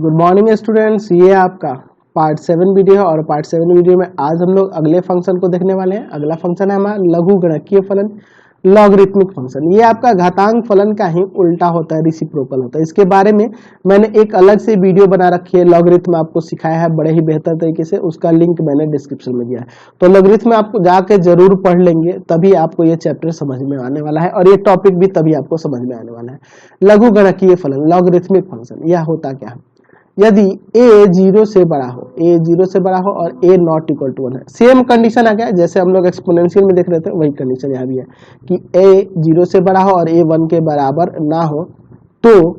Good morning students, ये आपका part 7 video है और पार्ट 7 वीडियो में आज हम लोग अगले फंक्शन को देखने वाले हैं। अगला फंक्शन है हमारा लघु गणकीय फलन, लॉगरिथमिक फंक्शन। ये आपका घातांक फलन का ही उल्टा होता है, रेसिप्रोकल होता है। इसके बारे में मैंने एक अलग से वीडियो बना रखी है, लॉगरिथम आपको सिखाया है बड़े ही बेहतर तरीके से, उसका लिंक मैंने डिस्क्रिप्शन में दिया है। तो लॉगरिथम आपको जाके जरूर पढ़ लेंगे, तभी आपको ये चैप्टर समझ में आने वाला है और ये टॉपिक भी तभी आपको समझ में आने वाला है। लघु गणकीय फलन, लॉगरिथमिक फंक्शन, यह होता क्या है? यदि a 0 से बड़ा हो, a 0 से बड़ा हो और a नॉट इक्वल टू 1 है, सेम कंडीशन आ गया जैसे हम लोग एक्सपोनेंशियल में देख रहे थे, वही कंडीशन यहाँ भी है कि a 0 से बड़ा हो और a 1 के बराबर ना हो, तो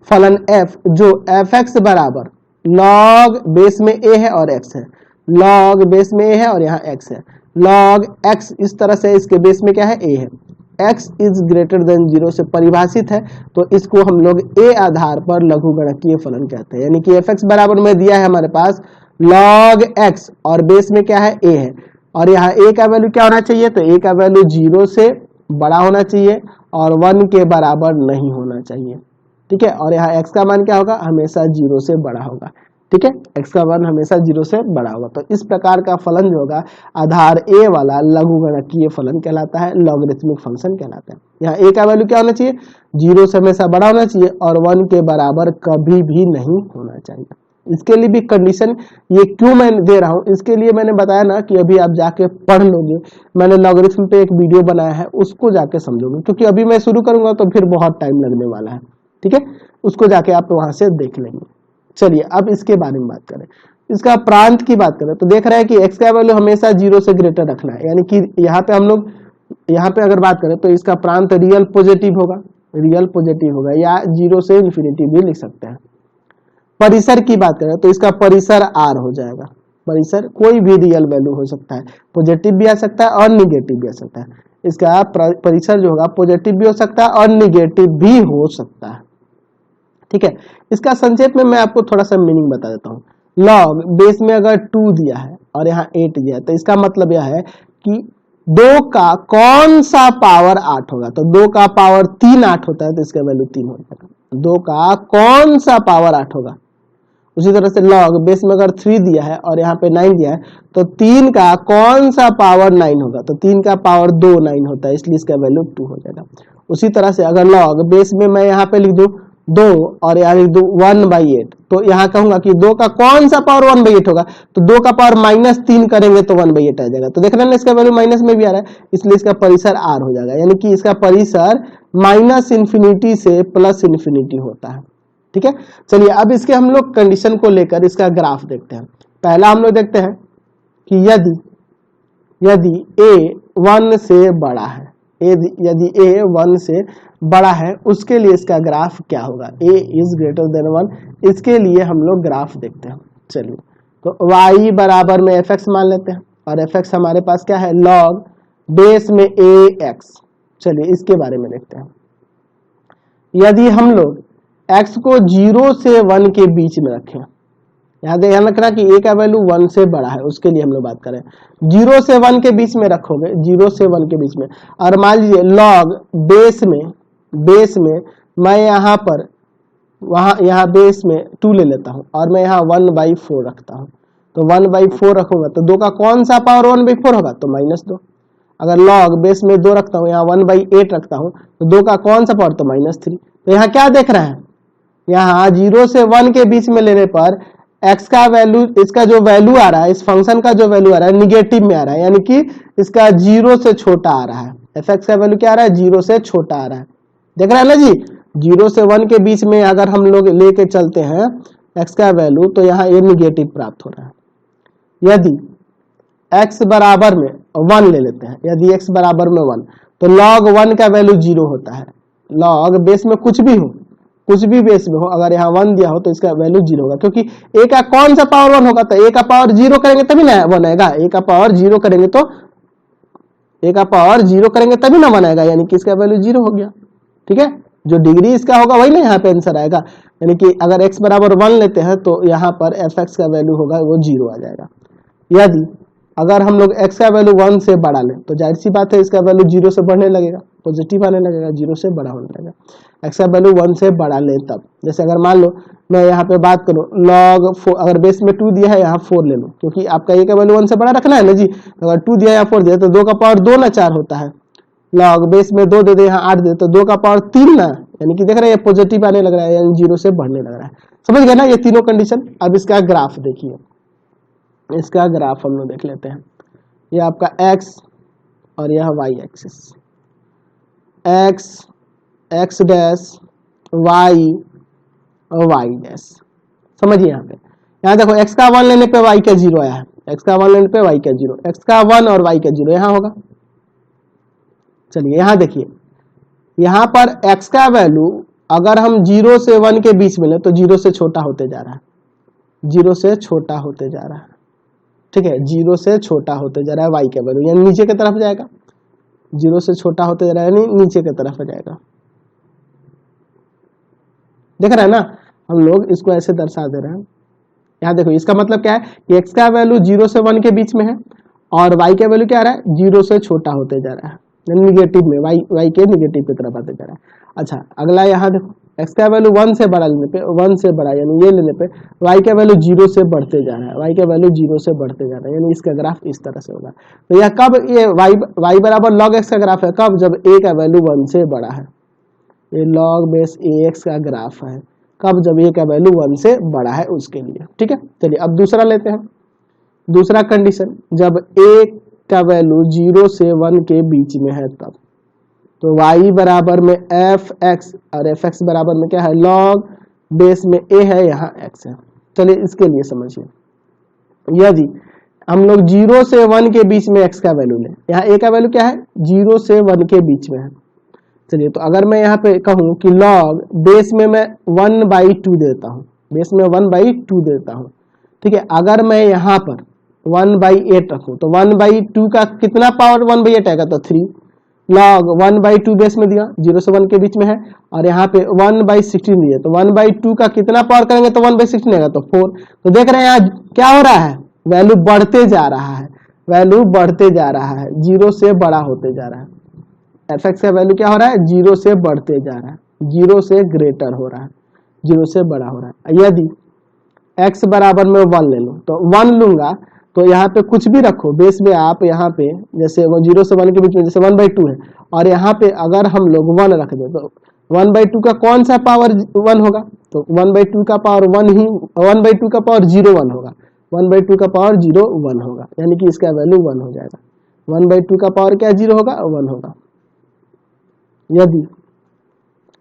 फलन f जो fx बराबर log बेस में a है और x है, log बेस में a है और यहाँ x है, log x इस तरह से इसके बेस में क्या है, a है, x इज ग्रेटर देन 0 से परिभाषित है, तो इसको हम लोग a आधार पर लघु गणकीय फलन कहते हैं। यानी कि fx बराबर में दिया है हमारे पास log x और बेस में क्या है, a है, और यहाँ a का वैल्यू क्या होना चाहिए, तो a का वैल्यू 0 से बड़ा होना चाहिए और 1 के बराबर नहीं होना चाहिए। ठीक है, और यहाँ x का मान क्या होगा, हमेशा 0 से बड़ा होगा। ठीक है, x का मान हमेशा 0 से बड़ा होगा। तो इस प्रकार का फलन जो होगा आधार a वाला लघु गणकीय फलन कहलाता है, लॉगरिथमिक फंक्शन कहलाता है। यहाँ a का वैल्यू क्या होना चाहिए, 0 से हमेशा बड़ा होना चाहिए और 1 के बराबर कभी भी नहीं होना चाहिए। इसके लिए भी कंडीशन ये क्यों मैं दे रहा हूँ, इसके लिए मैंने बताया ना कि अभी आप जाके पढ़ लोगे, मैंने लॉगरिथम पे एक वीडियो बनाया है, उसको जाके समझोगे, क्योंकि अभी मैं शुरू करूंगा तो फिर बहुत टाइम लगने वाला है। ठीक है, उसको जाके आप वहां से देख लेंगे। चलिए अब इसके बारे में बात करें, इसका प्रांत की बात करें तो देख रहे हैं कि x का वैल्यू हमेशा 0 से ग्रेटर रखना है। यानी कि यहाँ पे हम लोग यहाँ पे अगर बात करें तो इसका प्रांत रियल पॉजिटिव होगा, रियल पॉजिटिव होगा, या 0 से इन्फिनिटी भी लिख सकते हैं। परिसर की बात करें तो इसका परिसर r हो जाएगा। परिसर कोई भी रियल वैल्यू हो सकता है, पॉजिटिव भी आ सकता है और निगेटिव भी आ सकता है। इसका परिसर जो होगा पॉजिटिव भी हो सकता है और निगेटिव भी हो सकता है। ठीक है, इसका संक्षेप में मैं आपको थोड़ा सा मीनिंग बता देता हूँ। लॉग बेस में अगर 2 दिया है और यहाँ 8 दिया है, तो इसका मतलब यह है कि 2 का कौन सा पावर 8 होगा, तो 2 का पावर 3 8 होता है, तो इसका वैल्यू 3 हो जाएगा। 2 का कौन सा पावर 8 होगा। उसी तरह से लॉग बेस में अगर 3 दिया है और यहाँ पे 9 दिया है, तो 3 का कौन सा पावर 9 होगा, तो 3 का पावर 2 9 होता है, इसलिए इसका वैल्यू 2 हो जाएगा। उसी तरह से अगर लॉग बेस में मैं यहाँ पे लिख दूं 2 और यहाँ लिख दूं 1/8, तो यहाँ कहूंगा कि 2 का कौन सा पावर 1/8 होगा, तो 2 का पावर -3 करेंगे तो 1/8 आ जाएगा। तो देख रहे हैं इसका वैल्यू माइनस में भी आ रहा है, इसलिए इसका परिसर r हो जाएगा। यानी कि इसका परिसर -इन्फिनिटी से +इन्फिनिटी होता है। ठीक है, चलिए अब इसके हम लोग कंडीशन को लेकर इसका ग्राफ देखते हैं। पहला हम लोग देखते हैं कि यदि a 1 से बड़ा है, यदि a 1 से बड़ा है, उसके लिए इसका ग्राफ क्या होगा, a इज ग्रेटर देन 1, इसके लिए हम लोग ग्राफ देखते हैं। चलिए, तो y बराबर में fx मान लेते हैं और fx हमारे पास क्या है, log बेस में ax। चलिए इसके बारे में देखते हैं। यदि हम लोग x को 0 से 1 के बीच में रखें, यहाँ ध्यान रखना कि a का वैल्यू 1 से बड़ा है, उसके लिए हम लोग बात करें, 0 से 1 के बीच में रखोगे, 0 से 1 के बीच में, और मान लीजिए log बेस में मैं यहाँ पर यहाँ बेस में 2 ले लेता हूँ और मैं यहाँ 1/4 रखता हूँ, तो 1/4 रखूंगा तो 2 का कौन सा पावर 1/4 होगा, तो -2। अगर log बेस में 2 रखता हूँ, यहाँ 1/8 रखता हूँ, तो 2 का कौन सा पावर, तो -3। तो यहाँ क्या देख रहे हैं, यहाँ 0 से 1 के बीच में लेने पर x का वैल्यू, इसका जो वैल्यू आ रहा है, इस फंक्शन का जो वैल्यू आ रहा है निगेटिव में आ रहा है, यानी कि इसका 0 से छोटा आ रहा है। fx का वैल्यू क्या आ रहा है, 0 से छोटा आ रहा है। देख रहे हैं ना जी, 0 से 1 के बीच में अगर हम लोग लेके चलते हैं x का वैल्यू, तो यहाँ ये निगेटिव प्राप्त हो रहा है। यदि x बराबर में 1 ले लेते हैं, यदि x बराबर में 1, तो log 1 का वैल्यू 0 होता है। log बेस में कुछ भी हो, कुछ भी बेस में हो, अगर यहाँ 1 दिया हो तो इसका वैल्यू 0 होगा, क्योंकि a का कौन सा पावर 1 होगा, तो a का पावर 0 करेंगे तभी ना 1 आएगा। a का पावर 0 करेंगे तो a का पावर 0 करेंगे तभी ना 1 आएगा, यानी कि इसका वैल्यू 0 हो गया। ठीक है, जो डिग्री इसका होगा वही ना यहाँ पे आंसर आएगा। यानी कि अगर x बराबर 1 लेते हैं तो यहाँ पर fx का वैल्यू होगा वो 0 आ जाएगा। यदि अगर हम लोग x का वैल्यू 1 से बढ़ा लें तो जाहिर सी बात है इसका वैल्यू 0 से बढ़ने लगेगा, पॉजिटिव आने लगेगा, 0 से बड़ा होने लगेगा। x का वैल्यू 1 से बढ़ा लें तब, जैसे अगर मान लो मैं यहाँ पे बात करूँ log 4, अगर बेस में 2 दिया है यहाँ 4 ले लो, क्योंकि आपका a का वैल्यू 1 से बड़ा रखना है ना जी। अगर 2 दिया या 4 दिया तो 2 का पावर 2 ना 4 होता है, log बेस में 2 दे दे यहाँ 8 दे तो 2 का पावर 3 ना, यानी कि देख रहे हैं पॉजिटिव आने लग रहा है, यानी 0 से बढ़ने लग रहा है। समझ गए ना ये तीनों कंडीशन। अब इसका ग्राफ देखिए, इसका ग्राफ हम लोग देख लेते हैं। ये आपका x और यह y axis, x x dash y और y डैश। समझिए यहाँ देखो x का 1 लेने पे y का 0 आया है, x का 1 लेने पे y का 0, x का 1 और y का 0 यहाँ होगा। चलिए यहाँ देखिए, यहाँ पर x का वैल्यू अगर हम 0 से 1 के बीच में ले तो 0 से छोटा होते जा रहा है, 0 से छोटा होते जा रहा है, ठीक है, 0 से छोटा होते जा रहा है y का वैल्यू, यानी नीचे की तरफ जाएगा, 0 से छोटा होते जा रहा है यानी नीचे की तरफ जाएगा। देख रहे हैं ना, हम लोग इसको ऐसे दर्शा दे रहे हैं। यहाँ देखो इसका मतलब क्या है कि x का वैल्यू 0 से 1 के बीच में है और y का वैल्यू क्या आ रहा है, 0 से छोटा होते जा रहा है, निगेटिव में, y के निगेटिव की तरफ आते जा रहा है। अच्छा अगला यहाँ देखो, x का वैल्यू 1 से बड़ा लेने पे, 1 से बड़ा यानी ये लेने पे y का वैल्यू 0 से बढ़ते जा रहा है, y का वैल्यू 0 से बढ़ते जा रहा है, यानी इसका ग्राफ इस तरह से होगा। तो यह कब, ये y बराबर log x का ग्राफ है, कब, जब a का वैल्यू 1 से बड़ा है, ये log बेस ax का ग्राफ है, कब, जब a का वैल्यू 1 से बड़ा है उसके लिए। ठीक है, चलिए अब दूसरा लेते हैं। दूसरा कंडीशन, जब a का वैल्यू 0 से 1 के बीच में है तब, तो y बराबर में fx और fx बराबर में क्या है, log बेस में a है, यहाँ x है। चलिए इसके लिए समझिए, यदि हम लोग 0 से 1 के बीच में x का वैल्यू लें, यहाँ a का वैल्यू क्या है, 0 से 1 के बीच में है। चलिए तो अगर मैं यहाँ पे कहूँ कि log बेस में मैं 1/2 देता हूँ, बेस में 1/2 देता हूँ, ठीक है, अगर मैं यहाँ पर 1/8 रखूँ तो 1/2 का कितना पावर 1/8 आएगा, तो 3 log 1/2 बेस में दिया, 0 से 1 के बीच में है, और यहाँ पे 1/16 दिया, तो 1/2 का कितना पावर करेंगे तो 1/16 आएगा, तो 4। तो देख रहे हैं यहाँ क्या हो रहा है, वैल्यू बढ़ते जा रहा है, वैल्यू बढ़ते जा रहा है, 0 से बड़ा होते जा रहा है। fx का वैल्यू क्या हो रहा है, 0 से बढ़ते जा रहा है, 0 से ग्रेटर हो रहा है, 0 से बड़ा हो रहा है। यदि x बराबर में 1 ले लो, तो 1 लूंगा तो यहाँ पे कुछ भी रखो, बेस में आप यहाँ पे जैसे वो 0 से 1 के बीच में जैसे 1/2 है, और यहाँ पे अगर हम लोग 1 रख दे तो 1/2 का कौन सा पावर 1 होगा, तो 1/2 का पावर 1 ही, 1/2 का पावर 0 1 होगा, 1/2 का पावर 0 1 होगा, यानी कि इसका वैल्यू 1 हो जाएगा। 1/2 का पावर क्या 0 होगा, 1 होगा। यदि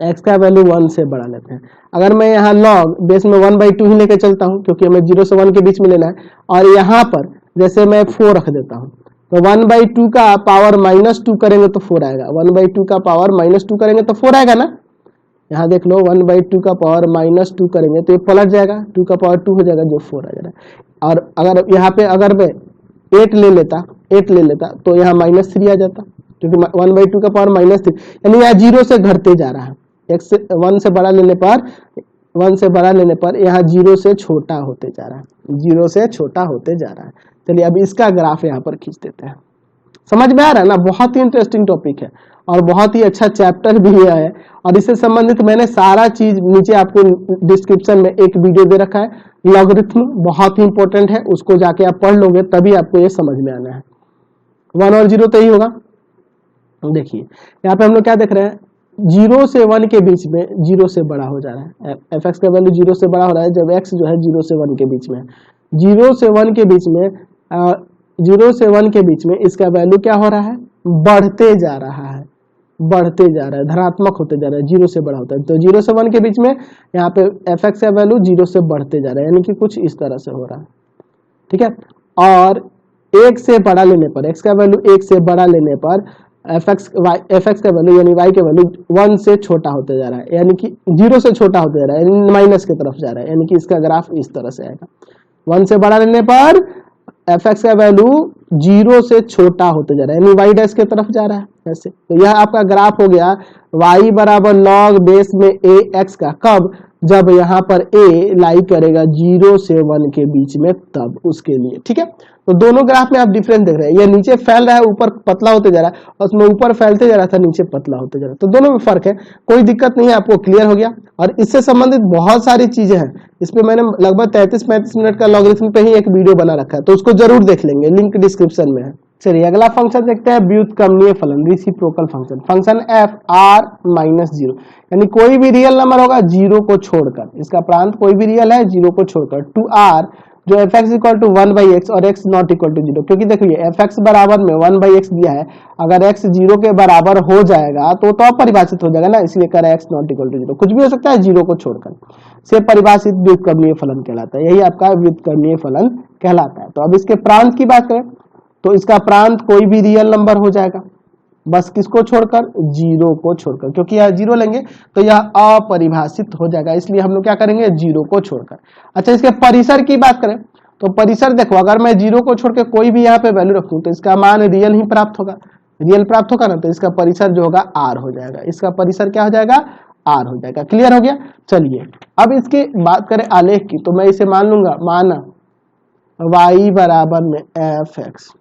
x का वैल्यू 1 से बढ़ा लेते हैं, अगर मैं यहाँ log बेस में 1/2 ही लेके चलता हूँ, क्योंकि हमें 0 से 1 के बीच में लेना है, और यहाँ पर जैसे मैं 4 रख देता हूँ, तो 1/2 का पावर -2 करेंगे तो 4 आएगा, 1/2 का पावर -2 करेंगे तो 4 आएगा ना। यहाँ देख लो 1/2 का पावर -2 करेंगे तो ये पलट जाएगा, 2 का पावर 2 हो जाएगा, जो 4 आ जाएगा। और अगर यहाँ पे अगर मैं 8 ले लेता तो यहाँ -3 आ जाता, क्योंकि 1/2 का पावर -3, यानी यहाँ 0 से घटते जा रहा है, 1 से बड़ा लेने पर, 1 से बड़ा लेने पर यहाँ 0 से छोटा होते जा रहा है, 0 से छोटा होते जा रहा है। चलिए अब इसका ग्राफ यहाँ पर खींच देते हैं। समझ में आ रहा है ना, बहुत ही इंटरेस्टिंग टॉपिक है और बहुत ही अच्छा चैप्टर भी है, और इससे संबंधित मैंने सारा चीज नीचे आपको डिस्क्रिप्शन में एक वीडियो दे रखा है, लॉगरिथम बहुत ही इंपॉर्टेंट है, उसको जाके आप पढ़ लोगे तभी आपको ये समझ में आना है। 1 और 0 तो ही होगा। देखिए यहाँ पे हम लोग क्या देख रहे हैं, 0 से 1 के बीच में 0 से बड़ा हो जा रहा है, fx का वैल्यू 0 से बड़ा हो रहा है जब x जो है 0 से 1 के बीच में, 0 से 1 के बीच में 0 से 1 के बीच में इसका वैल्यू क्या हो रहा है, बढ़ते जा रहा है, बढ़ते जा रहा है, धनात्मक होते जा रहा है, 0 से बड़ा होता है। तो 0 से 1 के बीच में यहाँ पे fx का वैल्यू 0 से बढ़ते जा रहा है, यानी कि कुछ इस तरह से हो रहा है, ठीक है। और 1 से बड़ा लेने पर, x का वैल्यू 1 से बड़ा लेने पर fx का वैल्यू यानी y का वैल्यू 1 से छोटा होते जा रहा है, यानी कि 0 से छोटा होते जा रहा है, यानी माइनस की तरफ जा रहा है, यानी कि इसका ग्राफ इस तरह से आएगा। 1 से बड़ा लेने पर fx का वैल्यू 0 से छोटा होते जा रहा है, यानी y डैश की तरफ जा रहा है ऐसे। तो यह आपका ग्राफ हो गया y बराबर log बेस में ax का, कब, जब यहाँ पर a लाई करेगा 0 से 1 के बीच में, तब उसके लिए। ठीक है, तो दोनों ग्राफ में आप डिफरेंस देख रहे हैं, ये नीचे फैल रहा है, ऊपर पतला होते जा रहा है, और उसमें ऊपर फैलते जा रहा था, नीचे पतला होते जा रहा है। तो दोनों में फर्क है, कोई दिक्कत नहीं है, आपको क्लियर हो गया। और इससे संबंधित बहुत सारी चीजें हैं, इसमें मैंने लगभग 33-35 मिनट का लॉगरिथम पे ही एक वीडियो बना रखा है, तो उसको जरूर देख लेंगे, लिंक डिस्क्रिप्शन में है। चलिए अगला फंक्शन देखते हैं, व्युत्क्रमणीय फलन, reciprocal function. Function f r-0, यानी कोई भी रियल नंबर होगा 0 को छोड़कर, इसका प्रांत कोई भी रियल है 0 को छोड़कर, टू r जो F X equal to 1/x और x नॉट इक्वल टू 0, क्योंकि देखिए एफ एक्स बराबर में 1/x दिया है, अगर x 0 के बराबर हो जाएगा तो अपरिभाषित हो जाएगा ना, इसलिए कह रहा है x नॉट इक्वल टू 0, कुछ भी हो सकता है 0 को छोड़कर, से परिभाषित व्युत्क्रमणीय फलन कहलाता है, यही आपका व्युत्क्रमणीय फलन कहलाता है। तो अब इसके प्रांत की बात करें तो इसका प्रांत कोई भी रियल नंबर हो जाएगा, बस किसको छोड़कर, 0 को छोड़कर, क्योंकि यहाँ 0 लेंगे तो यह अपरिभाषित हो जाएगा, इसलिए हम लोग क्या करेंगे, 0 को छोड़कर। अच्छा, इसके परिसर की बात करें तो परिसर देखो, अगर मैं 0 को छोड़ के कोई भी यहाँ पे वैल्यू रखूं तो इसका मान रियल ही प्राप्त होगा, रियल प्राप्त होगा ना, तो इसका परिसर जो होगा r हो जाएगा, इसका परिसर क्या हो जाएगा, r हो जाएगा। क्लियर हो गया। चलिए अब इसकी बात करें आलेख की, तो मैं इसे मान लूंगा, माना y बराबर में f(x),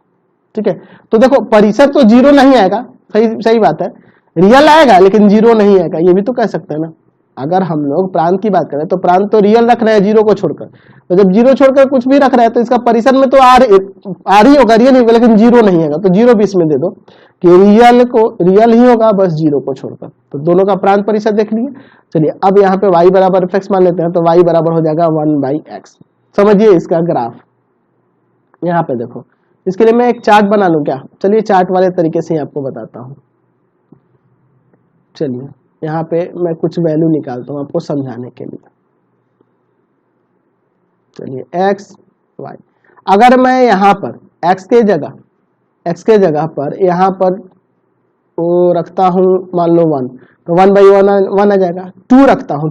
ठीक है। तो देखो परिसर तो 0 नहीं आएगा, सही बात है, रियल आएगा लेकिन 0 नहीं आएगा, ये भी तो कह सकते हैं ना। अगर हम लोग प्रांत की बात करें तो प्रांत तो रियल रख रहे हैं 0 को छोड़कर, तो जब 0 छोड़कर कुछ भी रख रहे हैं तो इसका परिसर में तो आर ही होगा, रियल होगा, लेकिन 0 नहीं आएगा, तो 0 भी इसमें दे दो कि रियल ही होगा बस 0 को छोड़कर। तो दोनों का प्रांत परिसर देख लिए। चलिए अब यहाँ पे y बराबर f(x) मान लेते हैं, तो y बराबर हो जाएगा 1/x। समझिए इसका ग्राफ, यहाँ पे देखो, इसके लिए मैं एक चार्ट बना लूं क्या, चलिए चार्ट वाले तरीके से ही आपको बताता हूं। चलिए यहाँ पे मैं कुछ वैल्यू निकालता हूं आपको समझाने के लिए। चलिए x y, अगर मैं यहाँ पर x के जगह पर यहाँ पर वो रखता हूं, मान लो 1, तो 1/1 आ जाएगा। 2 रखता हूं,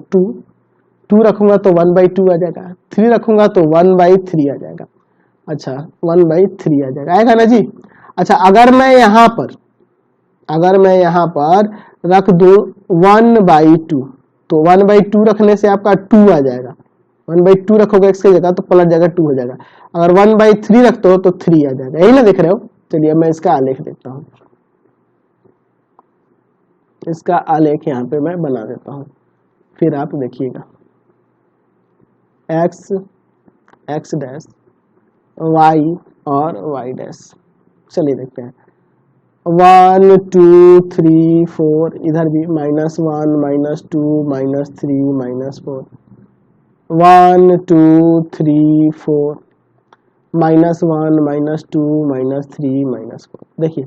2 रखूंगा तो 1/2 आ जाएगा। 3 रखूंगा तो 1/3 आ जाएगा। अच्छा 1/3 आ जाएगा, आएगा ना जी। अच्छा अगर मैं यहाँ पर रख दूं 1/2, तो 1/2 रखने से आपका 2 आ जाएगा, 1/2 रखोगे x की जगह तो पलट जाएगा 2 हो जाएगा। अगर 1/3 रखते हो तो 3 आ जाएगा, यही ना देख रहे हो। चलिए मैं इसका आलेख देखता हूँ, इसका आलेख यहाँ पे मैं बना देता हूँ, फिर आप देखिएगा। x डैश, y और y डैश, चलिए देखते हैं। 1 2 3 4, इधर भी -1 -2 -3 -4, 1 2 3 4, -1 -2 -3 -4। देखिए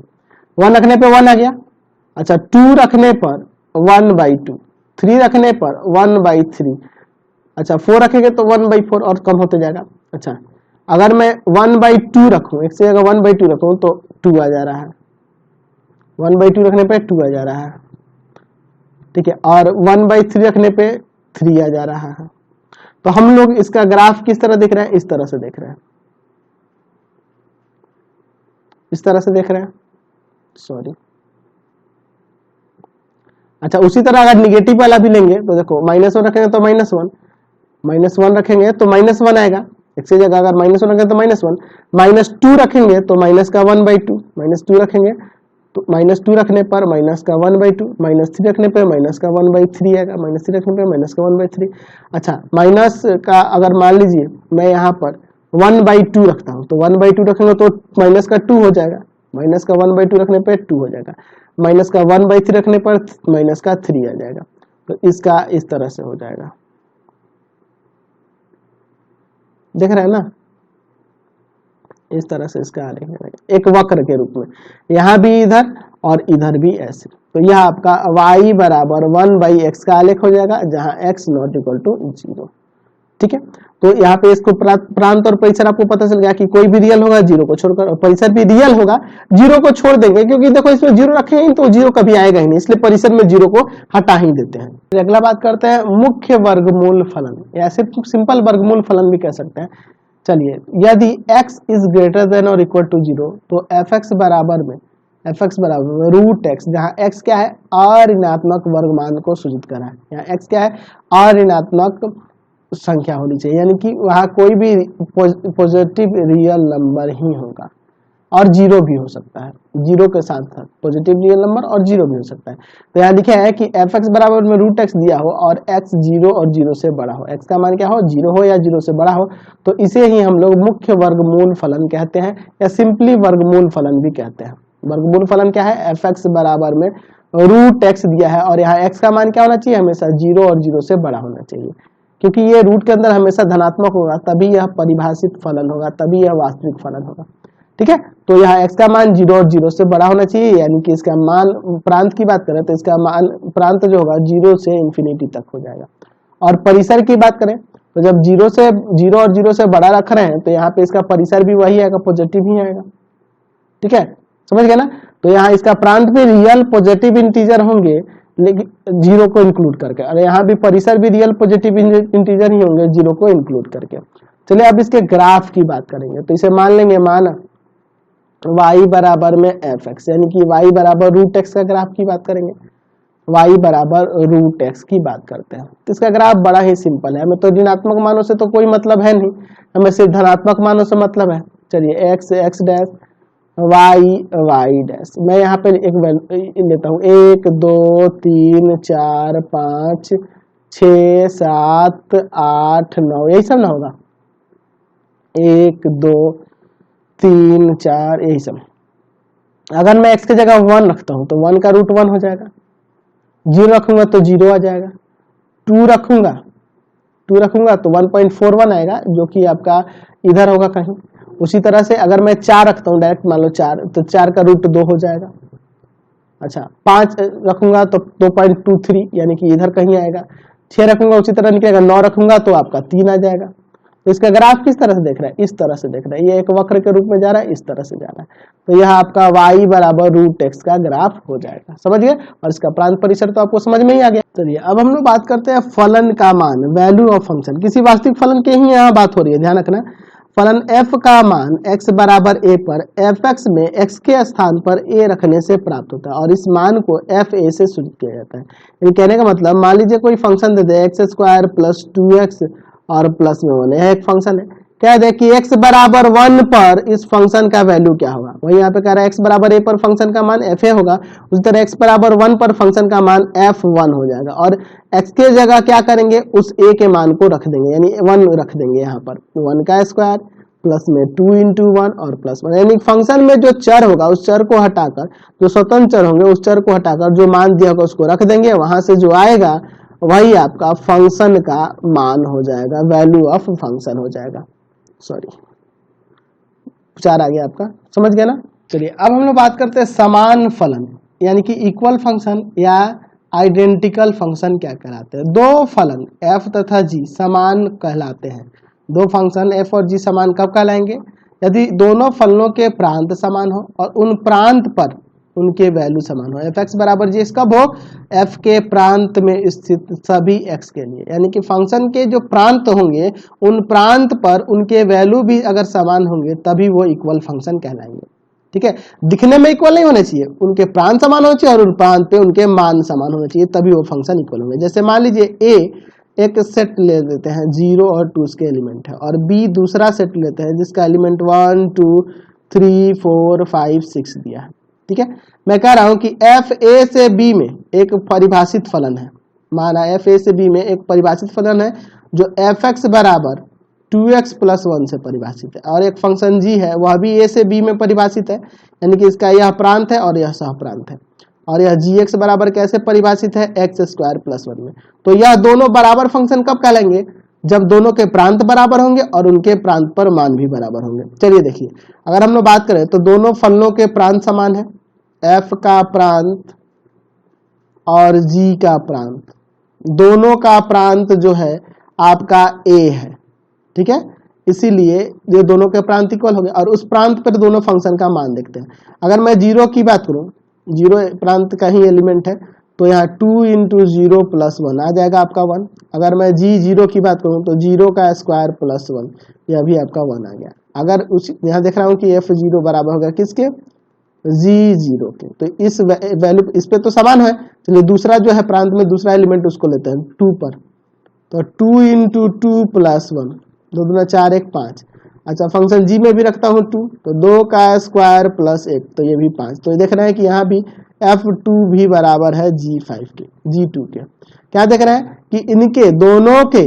1 रखने पे 1 आ गया। अच्छा 2 रखने पर 1/2, 3 रखने पर 1/3, अच्छा 4 रखेंगे तो 1/4 और कम होते जाएगा। अच्छा अगर मैं 1/2 रखूं, एक से अगर 1/2 रखूं तो 2 आ जा रहा है, 1/2 रखने पे 2 आ जा रहा है, ठीक है। और 1/3 रखने पे 3 आ जा रहा है। तो हम लोग इसका ग्राफ किस तरह देख रहे हैं, इस तरह से देख रहे हैं, इस तरह से देख रहे हैं, सॉरी। अच्छा उसी तरह अगर निगेटिव वाला भी लेंगे तो देखो -1 रखेंगे तो -1 रखेंगे तो -1 आएगा, एक से जगह अगर -1 रखेंगे तो -1, -2 रखेंगे तो माइनस का 1/2, -2 रखेंगे तो -2 रखने पर माइनस का 1/2, -3 रखने पर माइनस का 1/3 आएगा, -3 रखने पर माइनस का 1/3। अच्छा माइनस का अगर मान लीजिए मैं यहाँ पर 1/2 रखता हूँ, तो 1/2 रखेंगे तो माइनस का 2 हो जाएगा, माइनस का 1/2 रखने पर 2 हो जाएगा, माइनस का 1/3 रखने पर माइनस का 3 आ जाएगा। तो इसका इस तरह से हो जाएगा, देख रहे हैं ना, इस तरह से इसका आलेख एक वक्र के रूप में, यहाँ भी इधर और इधर भी ऐसे। तो यह आपका y बराबर 1/x का आलेख हो जाएगा, जहां x नॉट इक्वल टू 0, ठीक है। तो यहाँ पे इसको प्रांत और परिसर आपको पता चल गया कि कोई भी रियल होगा 0 को छोड़कर, और परिसर भी रियल होगा 0 को छोड़ देंगे, क्योंकि देखो इसमें 0 रखे हैं तो 0 कभी आएगा ही नहीं, इसलिए परिसर में 0 को हटा ही देते हैं। अगला बात करते हैं मुख्य वर्गमूल फलन, या सिर्फ सिंपल वर्गमूल फलन भी कह सकते हैं। चलिए यदि x इज ग्रेटर देन और इक्वल टू 0, तो f(x) बराबर में एफ एक्स बराबर रूट एक्स, जहाँ एक्स क्या है अऋणात्मक वर्गमान को सूचित कर रहा है, यहाँ एक्स क्या है अऋणात्मक संख्या होनी चाहिए, यानी कि वहाँ कोई भी पॉजिटिव रियल नंबर ही होगा और जीरो भी हो सकता है, जीरो के साथ साथ पॉजिटिव रियल नंबर और जीरो भी हो सकता है। तो यहाँ लिखा है कि एफ एक्स बराबर में रूट एक्स दिया हो और एक्स जीरो और जीरो से बड़ा हो, एक्स का मान क्या हो जीरो हो या जीरो से बड़ा हो, तो इसे ही हम लोग मुख्य वर्गमूल फलन कहते हैं या सिंपली वर्गमूल फलन भी कहते हैं। वर्गमूल फलन क्या है, एफ एक्स बराबर में रूट एक्स दिया है और यहाँ एक्स का मान क्या होना चाहिए, हमेशा जीरो और जीरो से बड़ा होना चाहिए, क्योंकि ये रूट के अंदर हमेशा धनात्मक होगा तभी यह परिभाषित फलन होगा, तभी यह वास्तविक फलन होगा। ठीक है, तो यहाँ x का मान जीरो और जीरो से बड़ा होना चाहिए, यानी कि इसका मान प्रांत की बात करें तो इसका मान प्रांत जो होगा जीरो से इंफिनिटी तक हो जाएगा। और परिसर की बात करें तो जब जीरो और जीरो से बड़ा रख रहे हैं तो यहाँ पे इसका परिसर भी वही आएगा, पॉजिटिव ही आएगा। ठीक है, समझ गए ना। तो यहाँ इसका प्रांत भी रियल पॉजिटिव इंटीजर होंगे लेकिन जीरो को इंक्लूड करके, और यहाँ भी परिसर भी रियल पॉजिटिव इंटीजर ही होंगे जीरो को इंक्लूड करके। चलिए अब इसके ग्राफ की बात करेंगे, तो इसे मान लेंगे मान y बराबर में एफ एक्स, यानी कि y बराबर रूट एक्स का ग्राफ की बात करेंगे, y बराबर रूट एक्स की बात करते हैं। तो इसका ग्राफ बड़ा ही सिंपल है, हमें तो ऋणात्मक मानों से तो कोई मतलब है नहीं, हमें सिर्फ धनात्मक मानों से मतलब है। चलिए x x dash y dash, मैं यहाँ पे एक लेता हूँ 1 2 3 4 5 6 7 8 9, यही सब ना होगा, 1 2 3 4 यही सब। अगर मैं x की जगह 1 रखता हूं तो 1 का रूट 1 हो जाएगा, 0 रखूंगा तो 0 आ जाएगा, 2 रखूंगा तो 1.41 आएगा जो कि आपका इधर होगा कहीं। उसी तरह से अगर मैं 4 रखता हूं डायरेक्ट मान लो 4, तो 4 का रूट 2 हो जाएगा। अच्छा 5 रखूंगा तो 2.23 यानी कि इधर कहीं आएगा, 6 रखूंगा उसी तरह निकलेगा, 9 रखूंगा तो आपका 3 आ जाएगा। तो इसका ग्राफ किस तरह से देख रहा है, इस तरह से देख रहा है, ये एक वक्र के रूप में जा रहा है, इस तरह से जा रहा है। तो यह आपका y बराबर रूट एक्स का ग्राफ हो जाएगा, समझ गए। और इसका प्रांत परिसर तो आपको समझ में ही आ गया। चलिए अब हम लोग बात करते हैं फलन का मान, वैल्यू ऑफ फंक्शन। किसी वास्तविक फलन के ही यहाँ बात हो रही है, ध्यान रखना। फलन f का मान x बराबर a पर एफ एक्स में x के स्थान पर a रखने से प्राप्त होता है और इस मान को एफ ए से सूचित किया जाता है। यानी कहने का मतलब मान लीजिए कोई फंक्शन दे दे एक्स स्क्वायर प्लस 2x और प्लस में 1, यह एक फंक्शन है। कह दे कि x बराबर 1 पर इस फंक्शन का वैल्यू क्या होगा, वही यहाँ पे कह रहा है x बराबर a पर फंक्शन का मान fa होगा, उसी तरह x बराबर 1 पर फंक्शन का मान f1 हो जाएगा और x के जगह क्या करेंगे, उस a के मान को रख देंगे, यानी 1 रख देंगे यहाँ पर, 1 का स्क्वायर प्लस में 2 into 1 और प्लस 1, यानी फंक्शन में जो चर होगा उस चर को हटाकर, जो स्वतंत्र चर होंगे उस चर को हटाकर जो मान दिया होगा उसको रख देंगे, वहां से जो आएगा वही आपका फंक्शन का मान हो जाएगा, वैल्यू ऑफ फंक्शन हो जाएगा। सॉरी 4 आ गया आपका, समझ गया ना। चलिए अब हम लोग बात करते हैं समान फलन, यानी कि इक्वल फंक्शन या आइडेंटिकल फंक्शन क्या कहलाते हैं। दो फलन f तथा g समान कहलाते हैं। दो फंक्शन f और g समान कब कहलाएंगे, यदि दोनों फलनों के प्रांत समान हो और उन प्रांत पर उनके वैल्यू समान हो। एफ एक्स बराबर जी कब हो, एफ के प्रांत में स्थित सभी एक्स के लिए, यानी कि फंक्शन के जो प्रांत होंगे उन प्रांत पर उनके वैल्यू भी अगर समान होंगे तभी वो इक्वल फंक्शन कहलाएंगे। ठीक है, दिखने में इक्वल नहीं होना चाहिए, उनके प्रांत समान होना चाहिए और उन प्रांत पे उनके मान समान होना चाहिए, तभी वो फंक्शन इक्वल होंगे। जैसे मान लीजिए ए एक सेट ले लेते हैं 0 और 2 के एलिमेंट है, और बी दूसरा सेट लेते हैं जिसका एलिमेंट 1 2 3 4 5 6 दिया है। ठीक है, मैं कह रहा हूं कि एफ ए से बी में एक परिभाषित फलन है, माना एफ ए से बी में एक परिभाषित फलन है जो एफ एक्स बराबर 2x प्लस 1 से परिभाषित है, और एक फंक्शन जी है वह भी ए से बी में परिभाषित है, यानी कि इसका यह प्रांत है और यह सह प्रांत है, और यह जी एक्स बराबर कैसे परिभाषित है, एक्स स्क्वायर प्लस 1 में। तो यह दोनों बराबर फंक्शन कब कहलाएंगे, जब दोनों के प्रांत बराबर होंगे और उनके प्रांत पर मान भी बराबर होंगे। चलिए देखिए, अगर हम लोग बात करें तो दोनों फलनों के प्रांत समान है, f का प्रांत और g का प्रांत, दोनों का प्रांत जो है आपका a है। ठीक है, इसीलिए ये दोनों के प्रांत इक्वल हो गए और उस प्रांत पर दोनों फंक्शन का मान देखते हैं। अगर मैं 0 की बात करूं, 0 प्रांत का ही एलिमेंट है, तो यहाँ 2 into 0 प्लस 1 आ जाएगा आपका 1। अगर मैं g0 की बात करूं तो 0 का स्क्वायर प्लस 1, यह भी आपका 1 आ गया। अगर उस यहाँ देख रहा हूं कि f0 बराबर होगा किसके, जी जीरो के। तो इस वैल्यू इस पे तो समान है, चलिए दूसरा जो है प्रांत में दूसरा एलिमेंट उसको लेते हैं 2 पर, तो 2 इंटू 2 प्लस 1, 2 दूना 4 1 5। अच्छा फंक्शन जी में भी रखता हूँ 2, तो 2 का स्क्वायर प्लस 1, तो ये भी 5। तो ये देख रहे हैं कि यहाँ भी F2 भी बराबर है G5 के, G2 के। क्या देख रहे हैं कि इनके दोनों के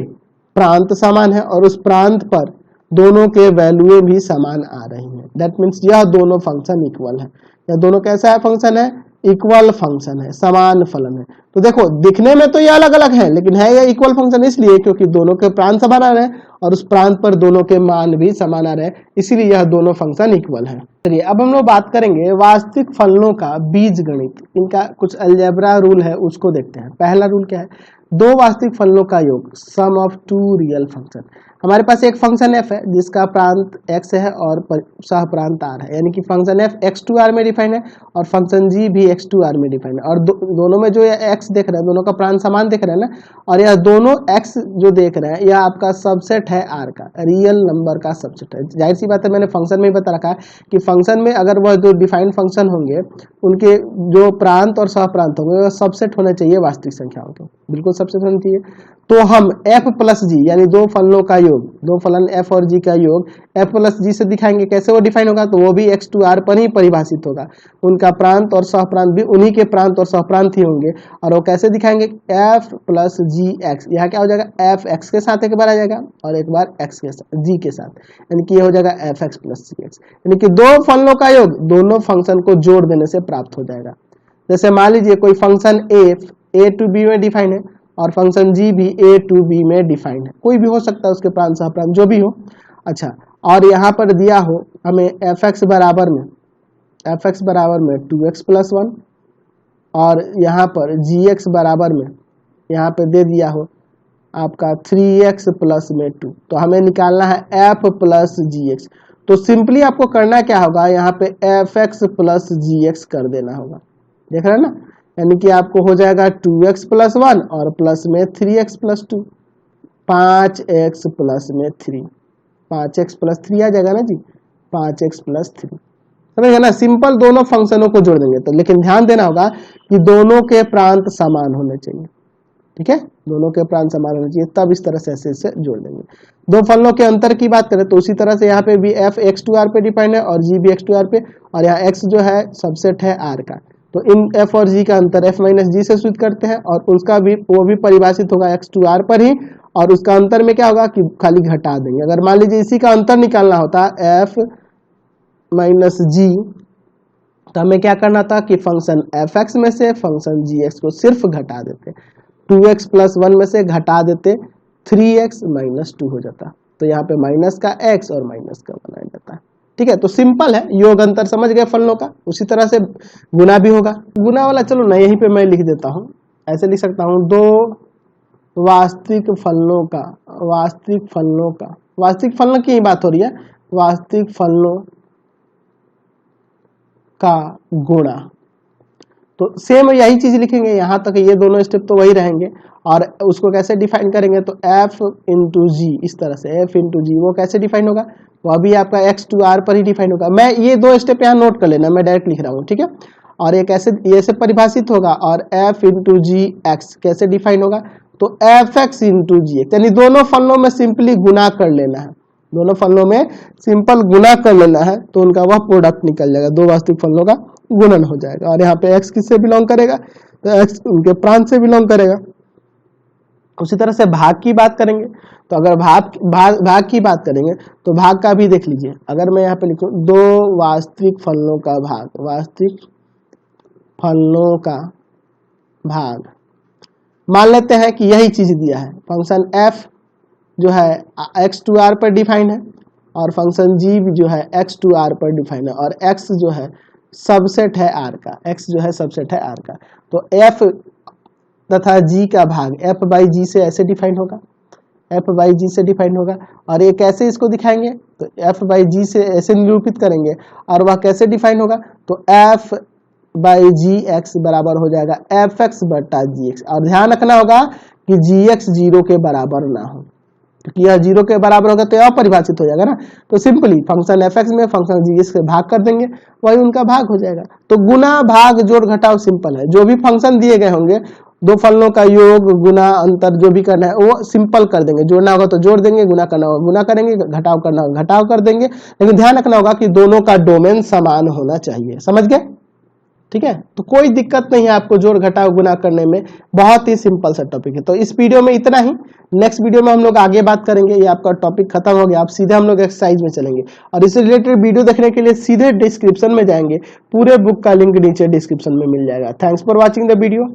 प्रांत समान है और उस प्रांत पर दोनों के वैल्यू भी समान आ रही हैं। दैट मीन्स यह दोनों फंक्शन इक्वल है। यह दोनों कैसा है फंक्शन है, इक्वल फंक्शन है, समान फलन है। तो देखो दिखने में तो ये अलग अलग है, लेकिन है ये इक्वल फंक्शन इसलिए क्योंकि दोनों के प्रांत समान आ रहे हैं और उस प्रांत पर दोनों के मान भी समान आ रहे हैं, इसीलिए यह दोनों फंक्शन इक्वल है। चलिए अब हम लोग बात करेंगे वास्तविक फलनों का बीज गणित। इनका कुछ अलजेब्रा रूल है उसको देखते हैं। पहला रूल क्या है, दो वास्तविक फलनों का योग, सम ऑफ टू रियल फंक्शन। हमारे पास एक फंक्शन f है जिसका प्रांत x है और सह प्रांत r है, यानी कि फंक्शन f x2r में डिफाइन है और फंक्शन g भी x2r में डिफाइन है। और दोनों में जो ये x देख रहे हैं दोनों का प्रांत समान देख रहे हैं ना, और यह दोनों x जो देख रहे हैं यह आपका सबसेट है r का, रियल नंबर का सबसेट है। जाहिर सी बात है, मैंने फंक्शन में ही बता रखा है कि फंक्शन में अगर वह जो डिफाइंड फंक्शन होंगे उनके जो प्रांत और सह प्रांत होंगे वह सबसेट होने चाहिए वास्तविक संख्याओं के, बिल्कुल सबसेट होने चाहिए। तो हम f प्लस जी यानी दो फलनों का योग, दो फलन f और g का योग f प्लस जी से दिखाएंगे। कैसे वो डिफाइन होगा, तो वो भी x2r पर ही परिभाषित होगा, उनका प्रांत और सह प्रांत भी उन्हीं के प्रांत और सह प्रांत ही होंगे। और वो कैसे दिखाएंगे, f प्लस जी एक्स, यहाँ क्या हो जाएगा f x के साथ एक बार आ जाएगा और एक बार x के साथ g के साथ, यानी कि ये हो जाएगा f x प्लस जी एक्स, यानी कि दो फलनों का योग दोनों फंक्शन को जोड़ देने से प्राप्त हो जाएगा। जैसे मान लीजिए कोई फंक्शन a टू b में डिफाइन है और फंक्शन g भी a टू b में डिफाइंड है, कोई भी हो सकता है उसके प्रांत सह प्रांत जो भी हो। अच्छा, और यहाँ पर दिया हो हमें f(x) बराबर में 2x प्लस 1 और यहाँ पर gx बराबर में यहाँ पे दे दिया हो आपका 3x प्लस में 2, तो हमें निकालना है f प्लस gx। तो सिंपली आपको करना क्या होगा, यहाँ पे fx प्लस gx कर देना होगा, देख रहे हैं ना, यानी कि आपको हो जाएगा 2x प्लस 1 और प्लस में 3x प्लस 2, 5x प्लस में 3, 5x प्लस 3 आ जाएगा ना जी, 5x प्लस 3, समझ गए ना। सिंपल दोनों फंक्शनों को जोड़ देंगे तो, लेकिन ध्यान देना होगा कि दोनों के प्रांत समान होने चाहिए, ठीक है, दोनों के प्रांत समान होने चाहिए, तब इस तरह से ऐसे जोड़ देंगे। दो फलनों के अंतर की बात करें तो उसी तरह से यहाँ पे भी f x2r पे डिपेंड है और g भी x2r पे, और यहाँ x जो है सबसेट है r का, तो इन f और g का अंतर f माइनस जी से सूचित करते हैं और उसका भी वो भी परिभाषित होगा x2r पर ही, और उसका अंतर में क्या होगा कि खाली घटा देंगे। अगर मान लीजिए इसी का अंतर निकालना होता f माइनस जी, तो हमें क्या करना था कि फंक्शन fx में से फंक्शन gx को सिर्फ घटा देते, 2x प्लस 1 में से घटा देते 3x माइनस 2 हो जाता, तो यहाँ पे माइनस का x और माइनस का 1 आ जाता है, ठीक है। तो सिंपल है, योग अंतर समझ गए फलनों का। उसी तरह से गुना भी होगा, गुना वाला चलो ना यहीं पे मैं लिख देता हूँ, ऐसे लिख सकता हूँ, दो वास्तविक फलनों का, वास्तविक फलनों की ही बात हो रही है, वास्तविक फलनों का गुणा, तो सेम यही चीज लिखेंगे, यहां तक ये दोनों स्टेप तो वही रहेंगे। और उसको कैसे डिफाइन करेंगे, तो f इंटू जी, इस तरह से f इंटू जी, वो कैसे डिफाइन होगा, वो अभी आपका x2r पर ही डिफाइन होगा। मैं ये दो स्टेप यहाँ नोट कर लेना, मैं डायरेक्ट लिख रहा हूँ, ठीक है। और ये कैसे, ये से परिभाषित होगा, और f इंटू जी एक्स कैसे डिफाइन होगा, तो fx इंटू जी एक्स, यानी दोनों फलनों में सिंपली गुना कर लेना है, दोनों फलनों में सिंपल गुना कर लेना है, तो उनका वह प्रोडक्ट निकल जाएगा, दो वास्तविक फलनों का गुणन हो जाएगा। और यहाँ पे x किससे बिलोंग करेगा, तो x उनके प्रांत से बिलोंग करेगा। उसी तरह से भाग की बात करेंगे, तो अगर भाग की बात करेंगे तो भाग का भी देख लीजिए। अगर मैं यहाँ पे लिखूं दो वास्तविक फलनों का भाग, वास्तविक फलनों का भाग, मान लेते हैं कि यही चीज दिया है, फंक्शन f जो है x2r पर डिफाइन है और फंक्शन g जो है x2r पर डिफाइन है, और x जो है सबसेट है r का, x जो है सबसेट है r का, तो f तथा g का भाग f बाई जी से ऐसे डिफाइन होगा, f बाई जी से डिफाइन होगा। और ये कैसे इसको दिखाएंगे, तो f बाई जी से ऐसे निरूपित करेंगे, और वह कैसे डिफाइन होगा, तो f बाई जी एक्स बराबर हो जाएगा एफ एक्स बटा जी एक्स। और ध्यान रखना होगा कि जी एक्स जीरो के बराबर ना हो, क्योंकि यह 0 के बराबर होगा तो यह परिभाषित हो जाएगा ना। तो सिंपली फंक्शन f(x) में फंक्शन g से भाग कर देंगे, वही उनका भाग हो जाएगा। तो गुना भाग जोड़ घटाव सिंपल है, जो भी फंक्शन दिए गए होंगे दो फलनों का योग गुना अंतर जो भी करना है वो सिंपल कर देंगे। जोड़ना होगा तो जोड़ देंगे, गुना करना होगा गुना करेंगे, घटाव करना होगा घटाव कर देंगे। लेकिन ध्यान रखना होगा कि दोनों का डोमेन समान होना चाहिए, समझ गए? ठीक है, तो कोई दिक्कत नहीं है आपको जोड़ घटाव गुना करने में, बहुत ही सिंपल सा टॉपिक है। तो इस वीडियो में इतना ही, नेक्स्ट वीडियो में हम लोग आगे बात करेंगे। ये आपका टॉपिक खत्म हो गया, आप सीधे हम लोग एक्सरसाइज में चलेंगे। और इससे रिलेटेड वीडियो देखने के लिए सीधे डिस्क्रिप्शन में जाएंगे, पूरे बुक का लिंक नीचे डिस्क्रिप्शन में मिल जाएगा। Thanks for watching the video.